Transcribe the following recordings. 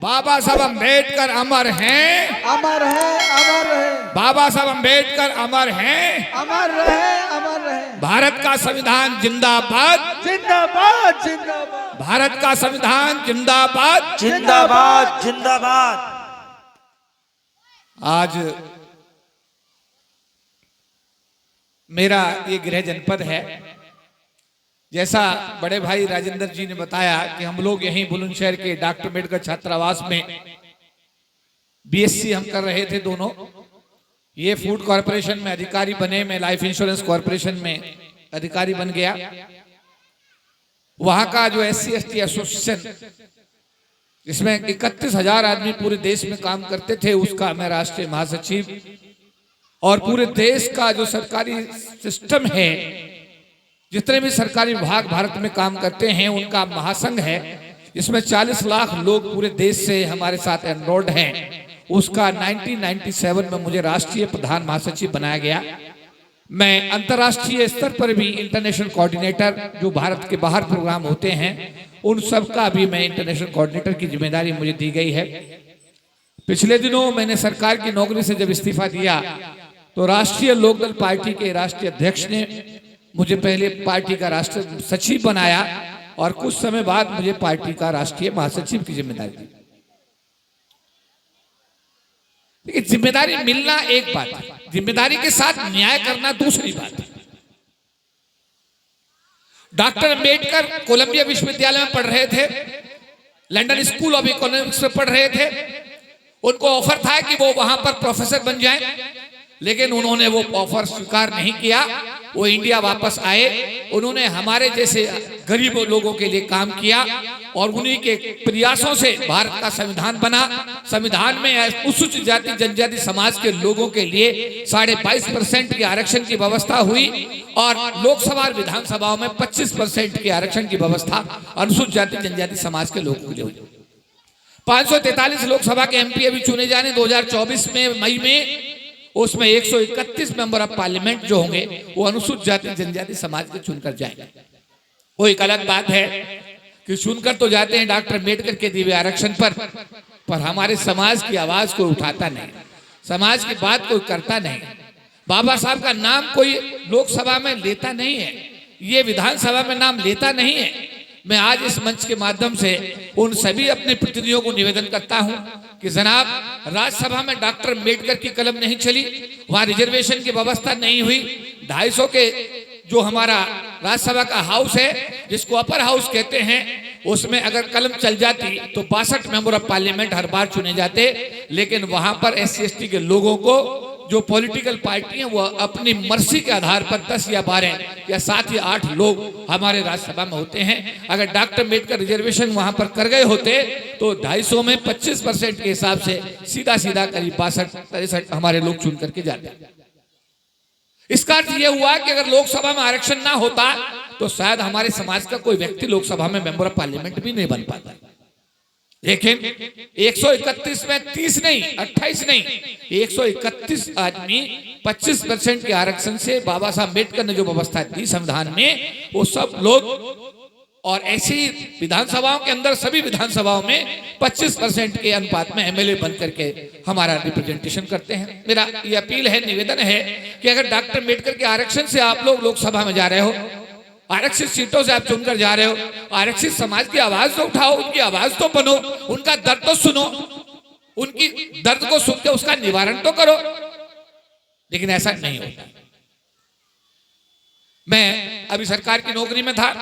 बाबा साहब अम्बेडकर अमर हैं, अमर है, अमर रहे, बाबा साहब अम्बेडकर अमर हैं। अमर रहे, अमर रहे। भारत का संविधान जिंदाबाद, जिंदाबाद, जिंदाबाद, भारत का संविधान जिंदाबाद, जिंदाबाद जिंदाबाद। आज मेरा ये गृह जनपद है। जैसा बड़े भाई राजेंद्र जी ने बताया कि हम लोग यहीं बुलंदशहर के डॉक्टर अम्बेडकर छात्रावास में बीएससी हम कर रहे थे दोनों। ये फूड कॉरपोरेशन में अधिकारी बने, मैं लाइफ इंश्योरेंस कॉरपोरेशन में अधिकारी बन गया। वहां का जो SC ST एसोसिएशन, जिसमें 31,000 आदमी पूरे देश में काम करते थे, उसका मैं राष्ट्रीय महासचिव, और पूरे देश का जो सरकारी सिस्टम है, जितने भी सरकारी विभाग भारत में काम करते हैं, उनका महासंघ है, इसमें 40 लाख लोग पूरे देश से हमारे साथ एनरोल्ड हैं। उसका 1997 में मुझे राष्ट्रीय प्रधान महासचिव बनाया गया। मैं अंतर्राष्ट्रीय स्तर पर भी इंटरनेशनल कोऑर्डिनेटर, जो भारत के बाहर प्रोग्राम होते हैं, उन सब का भी मैं इंटरनेशनल कोऑर्डिनेटर की जिम्मेदारी मुझे दी गई है। पिछले दिनों मैंने सरकार की नौकरी से जब इस्तीफा दिया तो राष्ट्रीय लोकदल पार्टी के राष्ट्रीय अध्यक्ष ने मुझे पहले पार्टी का राष्ट्रीय सचिव बनाया और कुछ समय बाद मुझे पार्टी का राष्ट्रीय महासचिव की जिम्मेदारी दी। लेकिन जिम्मेदारी मिलना एक बात है, जिम्मेदारी के साथ न्याय करना दूसरी बात है। डॉक्टर अम्बेडकर कोलंबिया विश्वविद्यालय में पढ़ रहे थे, लंदन स्कूल ऑफ इकोनॉमिक्स में पढ़ रहे थे। उनको ऑफर था कि वो वहां पर प्रोफेसर बन जाएं, लेकिन उन्होंने वो ऑफर स्वीकार नहीं किया। वो इंडिया वापस आए, उन्होंने हमारे जैसे गरीब लोगों के लिए काम किया और उन्हीं के प्रयासों से भारत का संविधान बना। संविधान में अनुसूचित जाति जनजाति समाज के लोगों के लिए 22.5% के आरक्षण की व्यवस्था हुई और लोकसभा और विधानसभाओं में 25% के आरक्षण की व्यवस्था अनुसूचित जाति जनजाति समाज के लोगों के लिए हुई। 543 लोकसभा के MP अभी चुने जाने 2024 में मई में, उसमें 131 मेंबर ऑफ पार्लियामेंट जो होंगे वो अनुसूचित जाति जनजाति समाज के चुनकर जाएंगे। वो एक अलग बात है कि चुनकर तो जाते हैं डॉक्टर अम्बेडकर के दिए आरक्षण पर हमारे समाज की आवाज कोई उठाता नहीं, समाज की बात कोई करता नहीं। बाबा साहब का नाम कोई लोकसभा में लेता नहीं है, ये विधानसभा में नाम लेता नहीं है। मैं आज इस मंच के माध्यम से उन सभी अपने प्रतिनिधियों को निवेदन करता हूं कि जनाब, राज्यसभा में डॉक्टर अम्बेडकर की कलम नहीं चली, वहां रिजर्वेशन की व्यवस्था नहीं हुई। 250 के जो हमारा राज्यसभा का हाउस है, जिसको अपर हाउस कहते हैं, उसमें अगर कलम चल जाती तो 62 मेंबर ऑफ पार्लियामेंट हर बार चुने जाते। लेकिन वहां पर SC ST के लोगों को, जो पॉलिटिकल पार्टी है, वो अपनी मर्जी के आधार पर 10 या 12 या 7 या 8 लोग हमारे राज्यसभा में होते हैं। अगर डॉक्टर अम्बेडकर रिजर्वेशन वहां पर कर गए होते तो 250 में 25% के हिसाब से सीधा सीधा करीब 62-63 हमारे लोग चुन करके जाते। इसका अर्थ यह हुआ कि अगर लोकसभा में आरक्षण ना होता तो शायद हमारे समाज का कोई व्यक्ति लोकसभा में मेंबर ऑफ पार्लियामेंट भी नहीं बन पाता। लेकिन 131 में 30 नहीं, 28 नहीं, 131 आदमी 25% के आरक्षण से बाबा साहब अम्बेडकर ने जो व्यवस्था दी संविधान में, वो सब लोग, और ऐसी विधानसभाओं के अंदर सभी विधानसभाओं में 25% के अनुपात में MLA बन करके हमारा रिप्रेजेंटेशन करते हैं। मेरा ये अपील है, निवेदन है कि अगर डॉक्टर अम्बेडकर के आरक्षण से आप लोग लोकसभा में जा रहे हो, आरक्षित सीटों से आप चुनकर जा रहे हो, आरक्षित समाज की आवाज तो उठाओ, उनकी आवाज तो बनो, उनका दर्द तो सुनो, उनकी दर्द को सुन के उसका निवारण तो करो। लेकिन ऐसा नहीं होता। मैं अभी सरकार की नौकरी में था।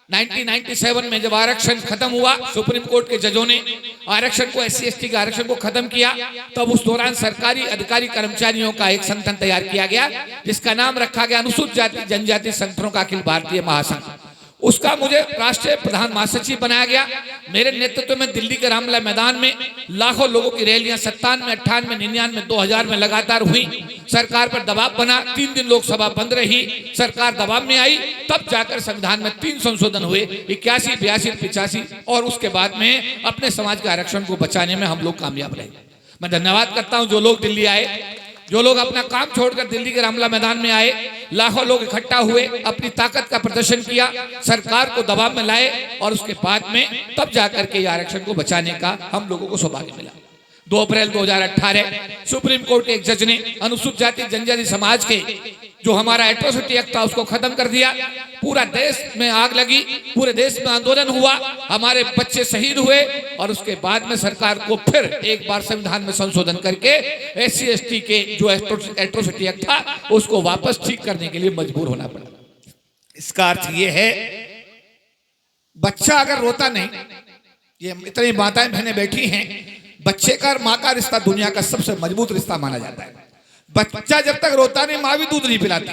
1997 में जब आरक्षण खत्म हुआ, सुप्रीम कोर्ट के जजों ने आरक्षण को, SC ST के आरक्षण को खत्म किया, तब उस दौरान सरकारी अधिकारी कर्मचारियों का एक संगठन तैयार किया गया, जिसका नाम रखा गया अनुसूचित जाति जनजाति संगठनों का अखिल भारतीय महासंघ। उसका मुझे राष्ट्रीय प्रधान महासचिव बनाया गया। मेरे नेतृत्व में दिल्ली के रामलीला मैदान में लाखों लोगों की रैलियां 97, 98, 99, 2000 में लगातार हुई। सरकार पर दबाव बना, 3 दिन लोकसभा बंद रही, सरकार दबाव में आई, तब जाकर संविधान में 3 संशोधन हुए, 81, 82, 85, और उसके बाद में अपने समाज के आरक्षण को बचाने में हम लोग कामयाब रहे। मैं धन्यवाद करता हूं जो लोग दिल्ली आए, जो लोग अपना काम छोड़कर दिल्ली के रामला मैदान में आए, लाखों लोग इकट्ठा हुए, अपनी ताकत का प्रदर्शन किया, सरकार को दबाव में लाए और उसके बाद में तब जाकर के आरक्षण को बचाने का हम लोगों को सौभाग्य मिला। 2 अप्रैल 2018 सुप्रीम कोर्ट के एक जज ने अनुसूचित जाति जनजाति समाज के जो हमारा एट्रोसिटी एक्ट था उसको खत्म कर दिया। पूरा देश में आग लगी, पूरे देश में आंदोलन हुआ, हमारे बच्चे शहीद हुए और उसके बाद में सरकार को फिर एक बार संविधान में संशोधन करके SC/ST के जो एट्रोसिटी एक्ट था उसको वापस ठीक करने के लिए मजबूर होना पड़ा। इसका अर्थ ये है, बच्चा अगर रोता नहीं, ये इतनी माताएं बहनें बैठी हैं, बच्चे का और माँ का रिश्ता दुनिया का सबसे मजबूत रिश्ता माना जाता है। बच्चा जब तक रोता नहीं, माँ भी दूध नहीं पिलाती।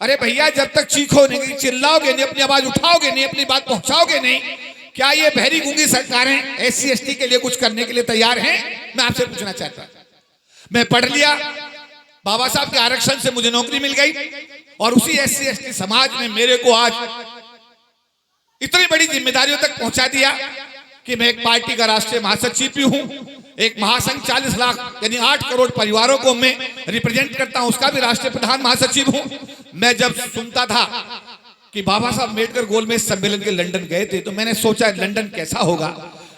अरे भैया, जब तक चीखो नहीं, चिल्लाओगे नहीं, अपनी आवाज उठाओगे नहीं, अपनी बात पहुंचाओगे नहीं, क्या ये बहरी गूंगी सरकारें SC/ST के लिए कुछ करने के लिए तैयार हैं? मैं आपसे पूछना चाहता हूं। मैं पढ़ लिया, बाबा साहब के आरक्षण से मुझे नौकरी मिल गई और उसी SC/ST समाज ने मेरे को आज इतनी बड़ी जिम्मेदारियों तक पहुंचा दिया कि मैं एक पार्टी का राष्ट्रीय महासचिव भी हूं, एक महासंघ 40 लाख यानी 8 करोड़ परिवारों को मैं रिप्रेजेंट करता हूं, उसका भी राष्ट्रीय प्रधान महासचिव हूं। मैं जब सुनता था कि बाबा साहब अम्बेडकर गोलमेज सम्मेलन के लंदन गए थे तो मैंने सोचा लंदन कैसा होगा,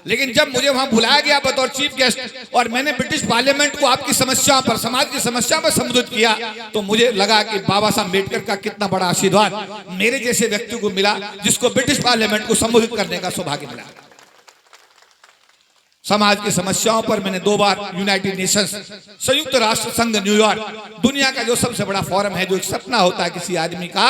लेकिन जब मुझे वहां बुलाया गया बतौर चीफ गेस्ट और मैंने ब्रिटिश पार्लियामेंट को आपकी समस्याओं पर, समाज की समस्या पर संबोधित किया तो मुझे लगा कि बाबा साहब अम्बेडकर का कितना बड़ा आशीर्वाद मेरे जैसे व्यक्ति को मिला जिसको ब्रिटिश पार्लियामेंट को संबोधित करने का सौभाग्य मिला। समाज की समस्याओं पर मैंने 2 बार यूनाइटेड नेशंस, संयुक्त राष्ट्र संघ न्यूयॉर्क, दुनिया का जो सबसे बड़ा फोरम है, जो एक सपना होता है किसी आदमी का,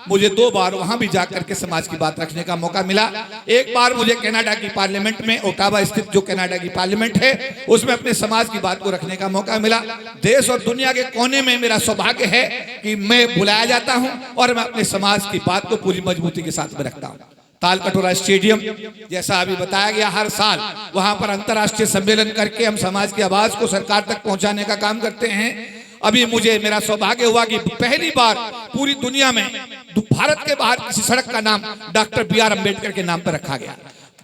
मुझे 2 बार वहां भी जाकर के समाज की बात रखने का मौका मिला। एक बार मुझे कनाडा की पार्लियामेंट में, ओटावा स्थित जो कनाडा की पार्लियामेंट है, उसमें अपने समाज की बात को रखने का मौका मिला। देश और दुनिया के कोने में मेरा सौभाग्य है कि मैं बुलाया जाता हूं और मैं अपने समाज की बात को पूरी मजबूती के साथ में रखता हूं। तालकटोरा स्टेडियम, जैसा अभी बताया गया, हर साल वहां पर अंतर्राष्ट्रीय सम्मेलन करके हम समाज की आवाज को सरकार तक पहुंचाने का काम करते हैं। अभी मुझे मेरा सौभाग्य हुआ कि पहली बार पूरी दुनिया में भारत के बाहर किसी सड़क का नाम डॉक्टर BR अम्बेडकर के नाम पर रखा गया।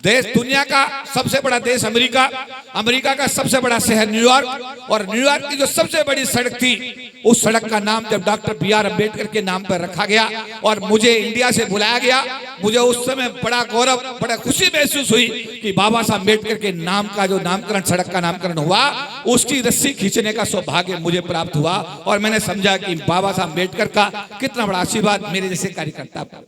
देश, दुनिया का सबसे बड़ा देश अमेरिका, अमेरिका का सबसे बड़ा शहर न्यूयॉर्क, और न्यूयॉर्क की जो सबसे बड़ी सड़क थी उस सड़क का नाम जब डॉक्टर BR अम्बेडकर के नाम पर रखा गया और मुझे इंडिया से बुलाया गया, मुझे उस समय बड़ा गौरव, बड़ा खुशी महसूस हुई कि बाबा साहब अम्बेडकर के नाम का जो नामकरण, सड़क का नामकरण हुआ, उसकी रस्सी खींचने का सौभाग्य मुझे प्राप्त हुआ और मैंने समझा कि बाबा साहब अम्बेडकर का कितना बड़ा आशीर्वाद मेरे जैसे कार्यकर्ता पर।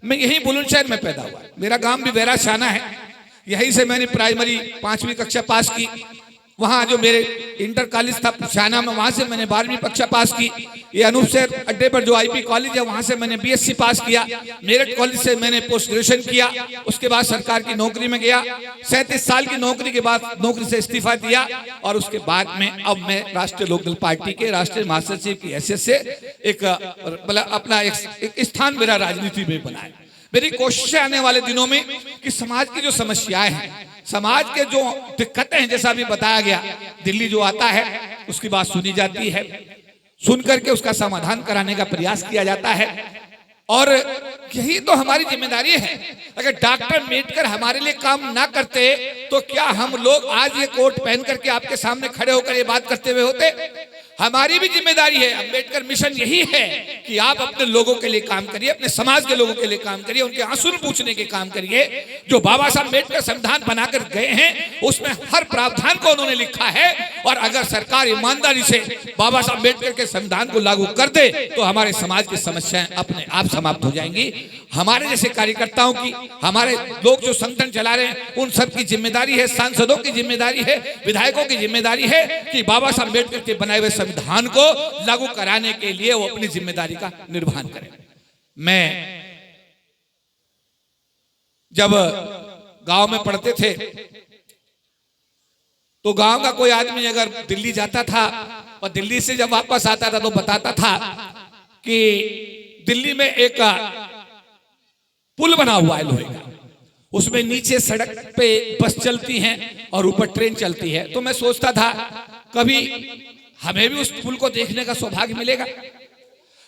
मैं यही बुलंदशहर में पैदा हुआ, मेरा गांव भी वेरा शाना है, यहीं से मैंने प्राइमरी 5वीं कक्षा पास की। वहां जो मेरे इंटर कॉलेज था शाना में, वहां से मैंने 12वीं कक्षा पास की। ये अनूपसर अड्डे पर जो IP कॉलेज है वहां से मैंने BSc पास किया। मेरठ कॉलेज से मैंने पोस्ट ग्रेजुएशन किया। उसके बाद सरकार की नौकरी में गया। 37 साल की नौकरी के बाद नौकरी से इस्तीफा दिया और उसके बाद में अब मैं राष्ट्रीय लोकदल पार्टी के राष्ट्रीय महासचिव की हैसियत से एक मतलब अपना एक स्थान मेरा राजनीति में बना है। मेरी कोशिश है आने वाले दिनों में कि समाज की जो समस्याएं हैं, समाज के जो दिक्कतें हैं, जैसा अभी बताया गया, दिल्ली जो आता है उसकी बात सुनी जाती है, सुन करके उसका समाधान कराने का प्रयास किया जाता है और यही तो हमारी जिम्मेदारी है। अगर डॉक्टर अम्बेडकर हमारे लिए काम ना करते तो क्या हम लोग आज ये कोट पहन करके आपके सामने खड़े होकर ये बात करते हुए होते? हमारी भी जिम्मेदारी है। अम्बेडकर मिशन यही है कि आप अपने लोगों के लिए काम करिए, अपने समाज के लोगों के लिए काम करिए, उनके आंसू पूछने के काम करिए। जो बाबा साहब अम्बेडकर संविधान बनाकर गए हैं उसमें हर प्रावधान को उन्होंने लिखा है और अगर सरकार ईमानदारी से बाबा साहब अम्बेडकर के संविधान को लागू कर दे तो हमारे समाज की समस्याएं अपने आप समाप्त हो जाएंगी। हमारे जैसे कार्यकर्ताओं की, हमारे लोग जो संगठन चला रहे हैं, उन सब की जिम्मेदारी है, सांसदों की जिम्मेदारी है, विधायकों की जिम्मेदारी है कि बाबा साहब अम्बेडकर के बनाए हुए संविधान को लागू कराने के लिए वो अपनी जिम्मेदारी का निर्वहन करें। मैं जब गांव में पढ़ते थे तो गांव का कोई आदमी अगर दिल्ली जाता था और दिल्ली से जब वापस आता था तो बताता था कि दिल्ली में एक पुल बना हुआ है लोहे का, उसमें नीचे सड़क पे बस चलती हैं और ऊपर ट्रेन चलती है। तो मैं सोचता था कभी हमें भी उस पुल को देखने का सौभाग्य मिलेगा।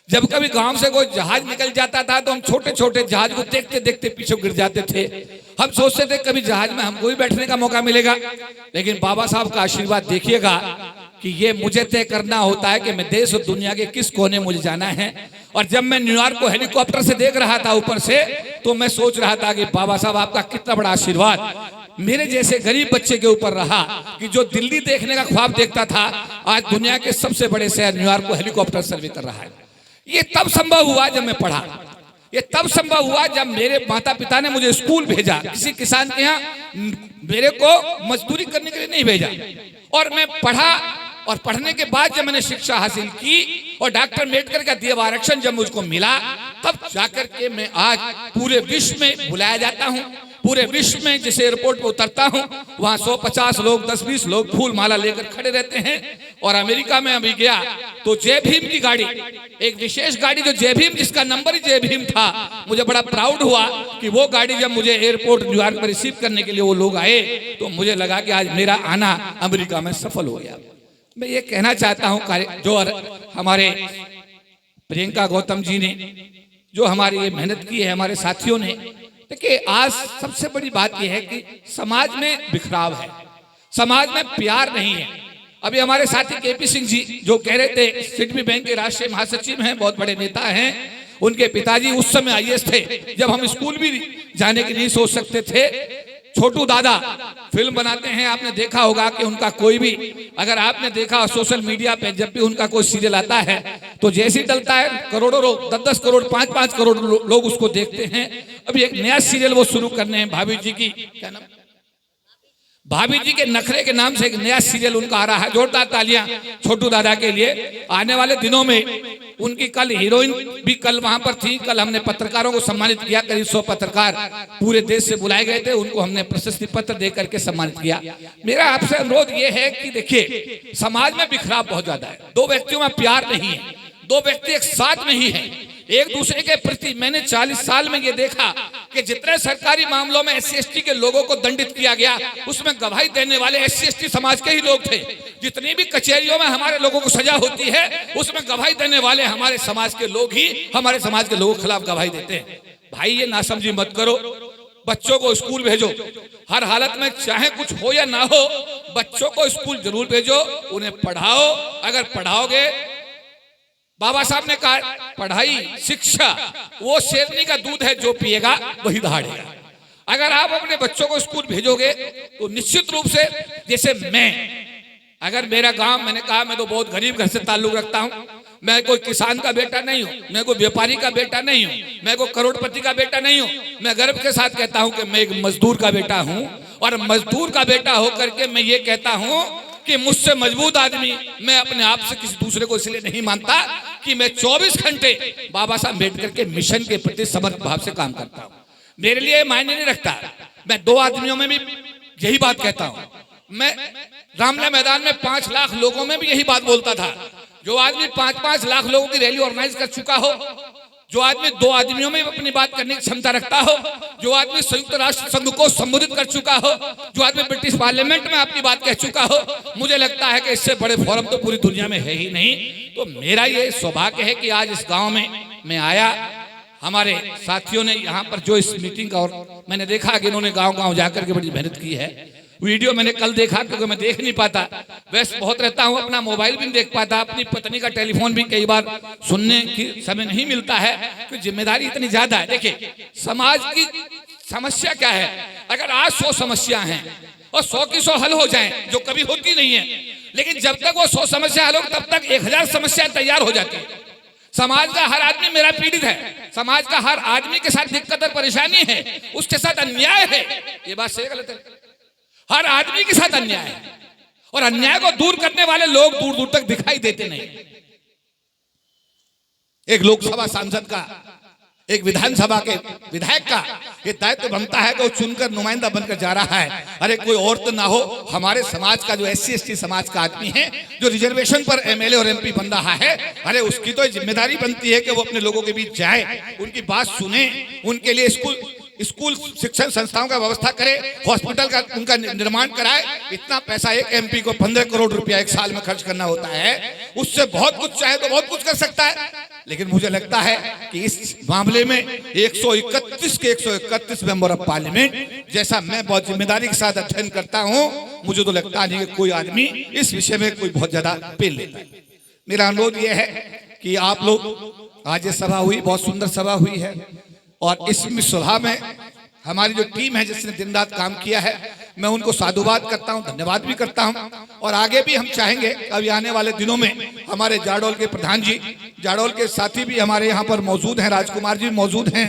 जब कभी गांव से कोई जहाज निकल जाता था तो हम छोटे छोटे जहाज को देखते देखते पीछे गिर जाते थे। हम सोचते थे कभी जहाज में हमको भी बैठने का मौका मिलेगा। लेकिन बाबा साहब का आशीर्वाद देखिएगा कि ये मुझे तय करना होता है कि मैं देश और दुनिया के किस कोने मुझे जाना है। और जब मैं न्यूयॉर्क को हेलीकॉप्टर से देख रहा था ऊपर से, तो मैं सोच रहा था कि बाबा साहब आपका कितना बड़ा आशीर्वाद मेरे जैसे गरीब बच्चे के ऊपर रहा कि जो दिल्ली देखने का ख्वाब देखता था, आज दुनिया के सबसे बड़े शहर न्यूयॉर्क को हेलीकॉप्टर सर्वे कर रहा है। ये तब संभव हुआ जब मैं पढ़ा, ये तब संभव हुआ जब मेरे माता पिता ने मुझे स्कूल भेजा। किसी किसान के यहाँ मेरे को मजदूरी करने के लिए नहीं भेजा, और मैं पढ़ा। और पढ़ने के बाद जब मैंने शिक्षा हासिल की और डॉक्टर अम्बेडकर का दिया हुआ आरक्षण जब मुझको मिला, तब जाकर के मैं आज पूरे विश्व में बुलाया जाता हूँ। पूरे विश्व में जिस एयरपोर्ट पर उतरता हूँ वहां 150 लोग 10-20 लोग फूल माला लेकर खड़े रहते हैं। और अमेरिका में अभी गया तो जय भीम की गाड़ी, एक विशेष गाड़ी जो जय भीम, जिसका नंबर ही जय भीम था, मुझे बड़ा प्राउड हुआ कि वो गाड़ी जब मुझे एयरपोर्ट न्यूयॉर्क में रिसीव करने के लिए वो लोग आए, तो मुझे लगा कि आज मेरा आना अमेरिका में सफल हो गया। मैं ये कहना चाहता हूँ जो हमारे प्रियंका गौतम जी ने जो हमारी ये मेहनत की है, हमारे साथियों ने, देखिए आज सबसे बड़ी बात यह है कि समाज में बिखराव है, समाज में प्यार नहीं है। अभी हमारे साथी केपी सिंह जी जो कह रहे थे, सिडनी बैंक के राष्ट्रीय महासचिव हैं, बहुत बड़े नेता हैं, उनके पिताजी उस समय आईएएस थे जब हम स्कूल भी जाने की नहीं सोच सकते थे। छोटू दादा फिल्म बनाते हैं, आपने देखा होगा कि उनका कोई भी, अगर आपने देखा सोशल मीडिया पे जब भी उनका कोई सीरियल आता है तो जैसे ही डलता है करोड़ों लोग, 10-10 करोड़ 5-5 करोड़ लोग उसको देखते हैं। अभी एक नया सीरियल वो शुरू करने हैं, भाभी जी की, क्या नाम, भाभी जी के नखरे के नाम से एक नया सीरियल उनका आ रहा है। जोरदार तालियां छोटू दादा के लिए। आने वाले दिनों में उनकी कल हीरोइन भी कल वहां पर थी। कल हमने पत्रकारों को सम्मानित किया, करीब 100 पत्रकार पूरे देश से बुलाए गए थे, उनको हमने प्रशस्ति पत्र दे करके सम्मानित किया। मेरा आपसे अनुरोध ये है कि देखिए समाज में बिखराव बहुत ज्यादा है, दो व्यक्तियों में प्यार नहीं है, दो व्यक्ति एक साथ नहीं है एक दूसरे के प्रति। मैंने 40 साल में ये देखा कि जितने सरकारी मामलों में SC/ST के लोगों को दंडित किया गया, उसमें गवाही देने वाले SC/ST समाज के ही लोग थे। जितनी भी कचहरियों में हमारे लोगों को सजा होती है, उसमें गवाही देने वाले हमारे समाज के लोग ही हमारे समाज के लोगों के खिलाफ गवाही देते हैं। भाई ये नासमझी मत करो, बच्चों को स्कूल भेजो, हर हालत में चाहे कुछ हो या ना हो, बच्चों को स्कूल जरूर भेजो, उन्हें पढ़ाओ। अगर पढ़ाओगे, बाबा साहब ने कहा पढ़ाई शिक्षा वो शेरनी का दूध है, जो पिएगा वही दहाड़ेगा। अगर आप अपने बच्चों को स्कूल भेजोगे तो निश्चित रूप से, जैसे मैं, अगर मेरा गांव, मैंने कहा मैं तो बहुत गरीब घर से ताल्लुक रखता हूं, मैं कोई किसान का बेटा नहीं हूं, मैं कोई व्यापारी का बेटा नहीं हूं, मैं कोई करोड़पति का बेटा नहीं हूं। मैं गर्व के साथ कहता हूं कि मैं एक मजदूर का बेटा हूं, और मजदूर का बेटा होकर के मैं ये कहता हूं कि मुझसे मजबूत आदमी मैं अपने आप से किसी दूसरे को इसलिए नहीं मानता कि मैं 24 घंटे बाबा साहब अम्बेडकर के मिशन के प्रति समर्पित भाव से काम करता हूं। मेरे लिए मायने नहीं रखता, मैं दो आदमियों में भी यही बात कहता हूं। मैं रामला मैदान में 5 लाख लोगों में भी यही बात बोलता था। जो आदमी 5-5 लाख लोगों की रैली ऑर्गेनाइज कर चुका हो, जो आदमी 2 आदमियों में अपनी बात करने की क्षमता रखता हो, जो आदमी संयुक्त राष्ट्र संघ को संबोधित कर चुका हो, जो आदमी ब्रिटिश पार्लियामेंट में अपनी बात कह चुका हो, मुझे लगता है कि इससे बड़े फोरम तो पूरी दुनिया में है ही नहीं। तो मेरा ये सौभाग्य है कि आज इस गांव में मैं आया। हमारे साथियों ने यहाँ पर जो इस मीटिंग का, और मैंने देखा कि इन्होंने गाँव-गाँव जाकर के बड़ी मेहनत की है। वीडियो मैंने कल देखा क्योंकि मैं देख नहीं पाता, व्यस्त बहुत रहता हूँ, अपना मोबाइल भी नहीं देख पाता, अपनी पत्नी का टेलीफोन भी कई बार सुनने की समय नहीं मिलता है, क्योंकि जिम्मेदारी इतनी ज्यादा है। देखिए समाज की समस्या क्या है, अगर आज 100 समस्या हैं और 100 की 100 हल हो जाएं, जो कभी होती नहीं है, लेकिन जब तक वो 100 समस्या हल हो तब तक 1000 समस्या तैयार हो जाती है। समाज का हर आदमी मेरा पीड़ित है, समाज का हर आदमी के साथ दिक्कत और परेशानी है, उसके साथ अन्याय है। ये बात सही गलत है? हर आदमी के साथ अन्याय है, और अन्याय को दूर करने वाले लोग दूर दूर तक दिखाई देते नहीं। एक लोकसभा सांसद का, एक विधानसभा के विधायक का ये दायित्व बनता है कि वो चुनकर नुमाइंदा बनकर जा रहा है। अरे कोई और तो ना हो, हमारे समाज का जो SC/ST समाज का आदमी है, जो रिजर्वेशन पर MLA और MP बन रहा है, अरे उसकी तो जिम्मेदारी बनती है कि वो अपने लोगों के बीच जाए, उनकी बात सुने, उनके लिए स्कूल शिक्षण संस्थाओं का व्यवस्था करे, हॉस्पिटल का उनका निर्माण कराए। इतना पैसा एक MP को 15 करोड़ रुपया एक साल में खर्च करना होता है, उससे बहुत कुछ चाहे तो बहुत कुछ कर सकता है। लेकिन मुझे लगता है कि इस मामले में 131 1936 के 131 मेंबर ऑफ पार्लियामेंट जैसा मैं बहुत जिम्मेदारी के साथ अध्ययन करता हूं, मुझे तो लगता नहीं कि कोई आदमी इस विषय में कोई बहुत ज्यादा पेल लेता है। मेरा अनुरोध यह है कि आप लोग, आज ये सभा हुई, बहुत सुंदर सभा हुई है, और इस सभा में हमारी जो टीम है जिसने दिन रात काम किया है, मैं उनको साधुवाद करता हूं, धन्यवाद भी करता हूं। और आगे भी हम चाहेंगे, अभी आने वाले दिनों में हमारे जाडौल के प्रधान जी, जाडौल के साथी भी हमारे यहाँ पर मौजूद हैं, राजकुमार जी मौजूद हैं,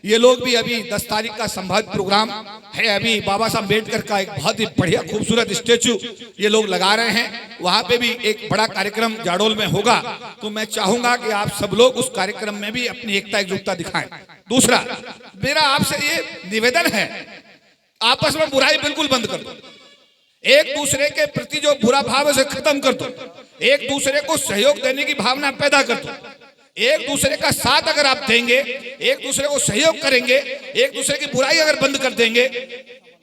ये लोग भी अभी 10 तारीख का संभावित प्रोग्राम है, अभी बाबा साहब अम्बेडकर का एक बहुत ही बढ़िया खूबसूरत स्टेचू ये लोग लगा रहे हैं, वहां पे भी एक बड़ा कार्यक्रम जाडौल में होगा। तो मैं चाहूंगा कि आप सब लोग उस कार्यक्रम में भी अपनी एकता एकजुटता दिखाएं। दूसरा, मेरा आपसे ये निवेदन है, आपस में बुराई बिल्कुल बंद कर दो, एक दूसरे के प्रति जो बुरा भाव है उसे खत्म कर दो, एक दूसरे को सहयोग देने की भावना पैदा कर दो, एक दूसरे का साथ अगर आप देंगे, एक दूसरे को सहयोग करेंगे, एक दूसरे की बुराई अगर बंद कर देंगे,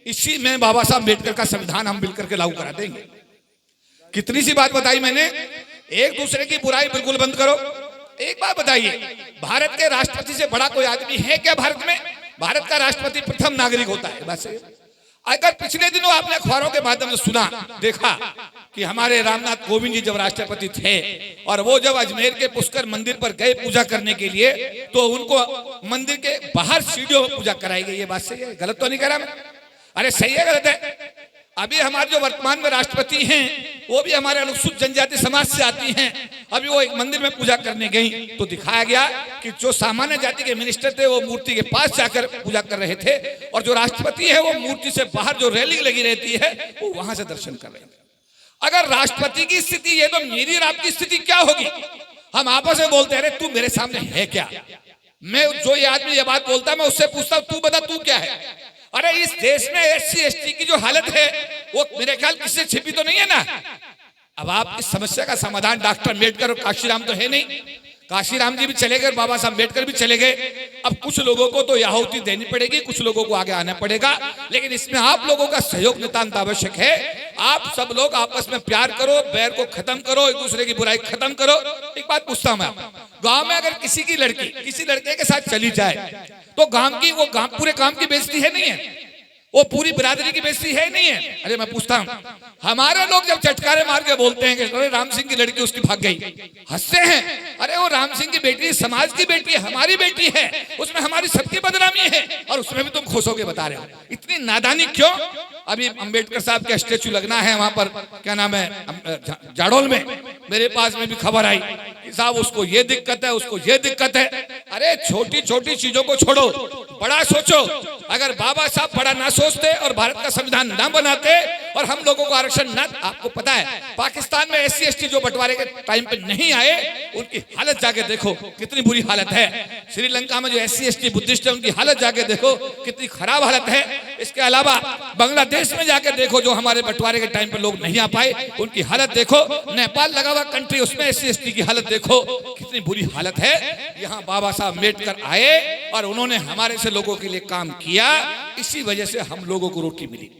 इसी में बाबा साहब अम्बेडकर का संविधान हम मिलकर के लागू करा देंगे। कितनी सी बात बताई मैंने, एक दूसरे की बुराई बिल्कुल बंद करो। एक बात बताइए, भारत के राष्ट्रपति से बड़ा कोई आदमी है क्या भारत में? भारत का राष्ट्रपति प्रथम नागरिक होता है बस। अगर पिछले दिनों आपने अखबारों के माध्यम से सुना, देखा कि हमारे रामनाथ कोविंद जी जब राष्ट्रपति थे और वो जब अजमेर के पुष्कर मंदिर पर गए पूजा करने के लिए, तो उनको मंदिर के बाहर सीढ़ियों में पूजा कराई गई। ये बात सही है? गलत तो नहीं कह रहा मैं? अरे सही है गलत है? अभी हमारे जो वर्तमान में राष्ट्रपति हैं वो भी हमारे अनुसूचित जनजाति समाज से आती हैं। अभी वो एक मंदिर में पूजा करने गई तो दिखाया गया कि जो सामान्य जाति के मिनिस्टर थे वो मूर्ति के पास जाकर पूजा कर रहे थे, और जो राष्ट्रपति है वो मूर्ति से बाहर जो रेलिंग लगी रहती है वो वहां से दर्शन कर रहे थे। अगर राष्ट्रपति की स्थिति है तो मेरी और आपकी स्थिति क्या होगी? हम आपस में बोलते हैं, तू मेरे सामने है क्या? मैं, जो ये आदमी ये बात बोलता है, मैं उससे पूछता हूं, तू बता तू क्या है? अरे इस देश में SC ST की जो हालत है वो मेरे ख्याल किससे छिपी तो नहीं है ना। अब आप इस समस्या का समाधान डॉक्टर अम्बेडकर और काशीराम तो है नहीं, काशीराम जी भी चले गए, बाबा साहब अम्बेडकर भी चले गए। अब कुछ लोगों को तो आहुति देनी पड़ेगी, कुछ लोगों को आगे आना पड़ेगा, लेकिन इसमें आप लोगों का सहयोग नितांत आवश्यक है। आप सब लोग आपस में प्यार करो, बैर को खत्म करो, एक दूसरे की बुराई खत्म करो। एक बात पूछता हूं मैं, गांव में अगर किसी की लड़की किसी लड़के के साथ चली जाए तो पूरे गांव की बेइज्जती है नहीं है? वो पूरी बिरादरी की बेइज्जती है नहीं है? अरे मैं पूछता हूं, हमारे लोग जब चटकारे मार के बोलते हैं कि अरे राम सिंह की लड़की उसकी भाग गई, हंसते हैं। अरे वो राम सिंह की बेटी समाज की बेटी है, हमारी बेटी है, उसमें हमारी सबकी बदनामी है, और उसमें भी तुम खुश होकर बता रहे हो। इतनी नादानी क्यों? अभी अम्बेडकर साहब का स्टेचू लगना है वहां पर, क्या नाम है, जाडौल में। मेरे पास में भी खबर आई कि साहब उसको ये दिक्कत है, उसको ये दिक्कत है। अरे छोटी छोटी चीजों को छोड़ो, बड़ा सोचो। अगर बाबा साहब बड़ा ना सोचते और भारत का संविधान ना बनाते और हम लोगों को आरक्षण ना, आपको पता है पाकिस्तान में SC ST जो बंटवारे के टाइम पे नहीं आए, उनकी हालत जाके देखो कितनी बुरी हालत है। श्रीलंका में जो SC ST बुद्धिस्ट है उनकी हालत जाके देखो कितनी खराब हालत है। इसके अलावा बांग्लादेश में जाकर देखो, जो हमारे बंटवारे के टाइम पे लोग नहीं आ पाए, उनकी हालत देखो। नेपाल लगा हुआ कंट्री, उसमें SC ST की हालत देखो कितनी बुरी हालत है। यहाँ बाबा साहब अम्बेडकर आए और उन्होंने हमारे से लोगों के लिए काम किया, इसी वजह से हम लोगों को रोटी मिली।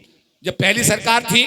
जब पहली सरकार थी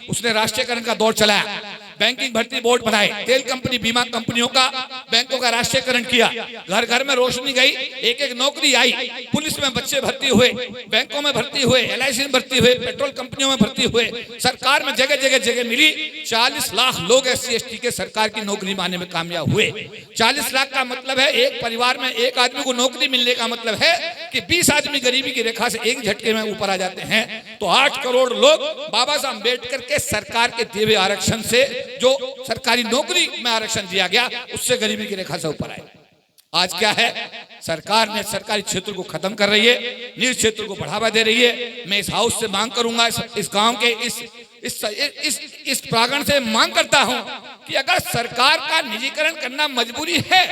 उसने राष्ट्रीयकरण का दौर चलाया, बैंकिंग भर्ती बोर्ड बनाए, तेल कंपनी बीमा कंपनियों का बैंकों का राष्ट्रीयकरण किया, घर घर में रोशनी गई, एक एक नौकरी आई, पुलिस में बच्चे भर्ती हुए, बैंकों में भर्ती हुए, LIC में भर्ती हुए, पेट्रोल कंपनियों में भर्ती हुए, सरकार में जगह जगह जगह मिली। 40 लाख लोग SC ST के सरकार की नौकरी पाने में कामयाब हुए। 40 लाख का मतलब है एक परिवार में एक आदमी को नौकरी मिलने का मतलब है कि 20 आदमी गरीबी की रेखा से एक झटके में ऊपर आ जाते हैं। तो 8 करोड़ लोग बाबा साहब अम्बेडकर के सरकार के दिए हुए आरक्षण से, जो सरकारी नौकरी में आरक्षण दिया गया, उससे गरीबी की रेखा से ऊपर आए। आज क्या है, सरकार ने सरकारी क्षेत्र को खत्म कर रही है, निजी क्षेत्र को बढ़ावा दे रही है। मैं इस हाउस से मांग करूंगा, इस गांव के इस प्रांगण से मांग करता हूं कि अगर सरकार का निजीकरण करना मजबूरी है,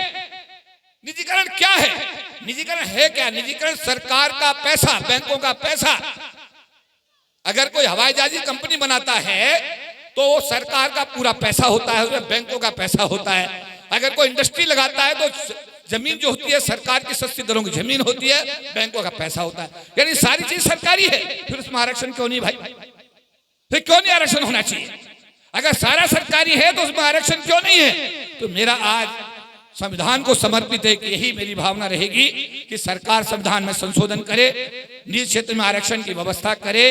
निजीकरण क्या है, निजीकरण है क्या? निजीकरण सरकार का पैसा, बैंकों का पैसा। अगर कोई हवाई जहाज कंपनी बनाता है तो सरकार का पूरा पैसा होता है, उसमें बैंकों का पैसा होता है। अगर कोई इंडस्ट्री लगाता है तो जमीन जो होती है सरकार की सस्ती दरों की जमीन होती है, बैंकों का पैसा होता है। यानी सारी चीज सरकारी है, फिर उसमें आरक्षण क्यों नहीं भाई? फिर क्यों नहीं आरक्षण होना चाहिए? अगर सारा सरकारी है तो उसमें आरक्षण क्यों नहीं है? तो मेरा आज संविधान को समर्पित है कि यही मेरी भावना रहेगी कि सरकार संविधान में संशोधन करे, निजी क्षेत्र में आरक्षण की व्यवस्था करे,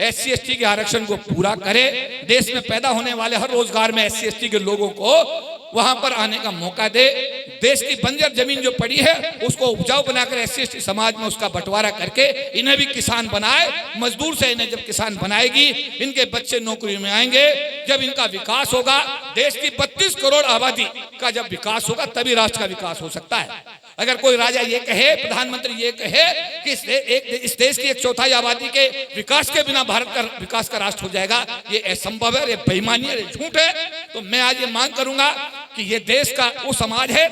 SC ST के आरक्षण को पूरा करे, देश में पैदा होने वाले हर रोजगार में SC ST के लोगों को वहां पर आने का मौका दे, देश की बंजर जमीन जो पड़ी है उसको उपजाऊ बनाकर SC ST समाज में उसका बंटवारा करके इन्हें भी किसान बनाए। मजदूर से इन्हें जब किसान बनाएगी, इनके बच्चे नौकरी में आएंगे, जब इनका विकास होगा, देश की 32 करोड़ आबादी का जब विकास होगा तभी राष्ट्र का विकास हो सकता है। अगर कोई राजा ये कहे, प्रधानमंत्री ये कहे कि इस देश की 1/4 आबादी के विकास के बिना भारत का विकास का राष्ट्र हो जाएगा, ये असंभव है, ये बेईमानी है, ये झूठ है। तो मैं आज ये मांग करूंगा कि ये देश का वो समाज है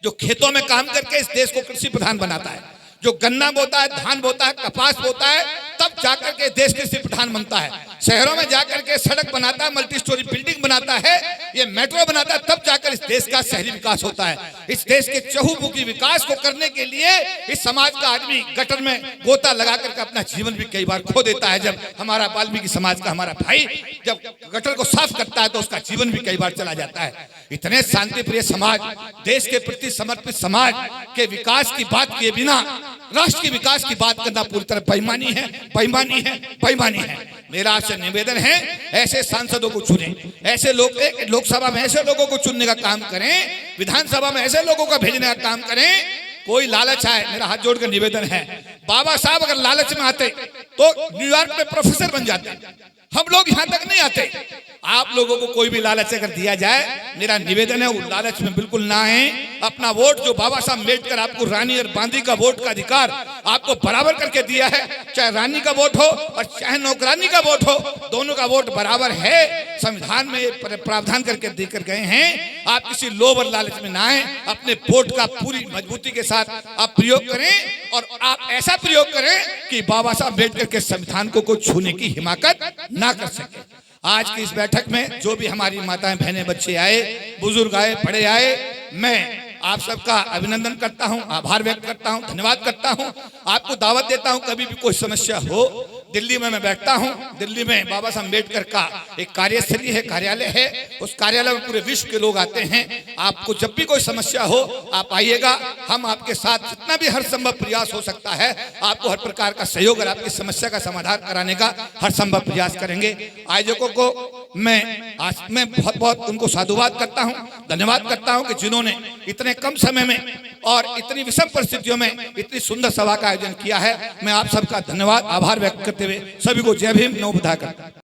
जो खेतों में काम करके इस देश को कृषि प्रधान बनाता है, जो गन्ना बोता है, धान बोता है, कपास बोता है, तब जाकर के देश कृषि प्रधान बनता है। शहरों में जाकर के सड़क बनाता है, मल्टी स्टोरी बिल्डिंग बनाता है, ये मेट्रो बनाता है, तब जाकर इस देश का शहरी विकास होता है। इस देश के चहुमुखी विकास को करने के लिए इस समाज का आदमी गटर में गोता लगा करके अपना जीवन भी कई बार खो देता है। जब हमारा वाल्मीकि समाज का हमारा भाई जब गटर को साफ करता है तो उसका जीवन भी कई बार चला जाता है। इतने शांति प्रिय समाज, देश के प्रति समर्पित समाज के विकास की बात किए बिना राष्ट्र के विकास की बात करना पूरी तरह बेईमानी है, बेईमानी है, बेईमानी है। मेरा आपसे निवेदन है, ऐसे सांसदों को चुनें, ऐसे लोग लोकसभा में ऐसे लोगों को चुनने का काम करें, विधानसभा में ऐसे लोगों का भेजने का काम करें। कोई लालच आए, मेरा हाथ जोड़कर निवेदन है, बाबा साहब अगर लालच में आते तो न्यूयॉर्क में प्रोफेसर बन जाते, हम लोग यहां तक नहीं आते। आप लोगों को कोई भी लालच अगर दिया जाए, मेरा निवेदन है वो लालच में बिल्कुल ना आए। अपना वोट जो बाबा साहब अम्बेडकर आपको रानी और बांदी का वोट का अधिकार आपको बराबर करके दिया है, चाहे रानी का वोट हो और चाहे नौकरानी का वोट हो, दोनों का वोट बराबर है। संविधान में प्रावधान करके देकर गए हैं। आप किसी लोभ और लालच में ना आए, अपने वोट का पूरी मजबूती के साथ आप प्रयोग करें और आप ऐसा प्रयोग करें कि बाबा साहब अम्बेडकर के संविधान को कोई छूने की हिमाकत ना कर सके। आज की इस बैठक में जो भी हमारी माताएं, बहनें, बच्चे आए, बुजुर्ग आए, बड़े आए, मैं आप सबका अभिनंदन करता हूं, आभार व्यक्त करता हूं, धन्यवाद करता हूं। आपको दावत देता हूं, कभी भी कोई समस्या हो, दिल्ली में मैं बैठता हूं। दिल्ली में बाबा साहब अम्बेडकर का एक कार्यस्थली है, कार्यालय है, उस कार्यालय में पूरे विश्व के लोग आते हैं। आपको जब भी कोई समस्या हो आप आइएगा, हम आपके साथ जितना भी हर संभव प्रयास हो सकता है आपको हर प्रकार का सहयोग और आपकी समस्या का समाधान कराने का हर संभव प्रयास करेंगे। आयोजकों को मैं बहुत बहुत उनको साधुवाद करता हूं, धन्यवाद करता हूं कि जिन्होंने इतने कम समय में और इतनी विषम परिस्थितियों में इतनी सुंदर सभा का आयोजन किया है। मैं आप सबका धन्यवाद, आभार व्यक्त करते हुए सभी को जय भीम, नमो बुद्धाय करता हूं।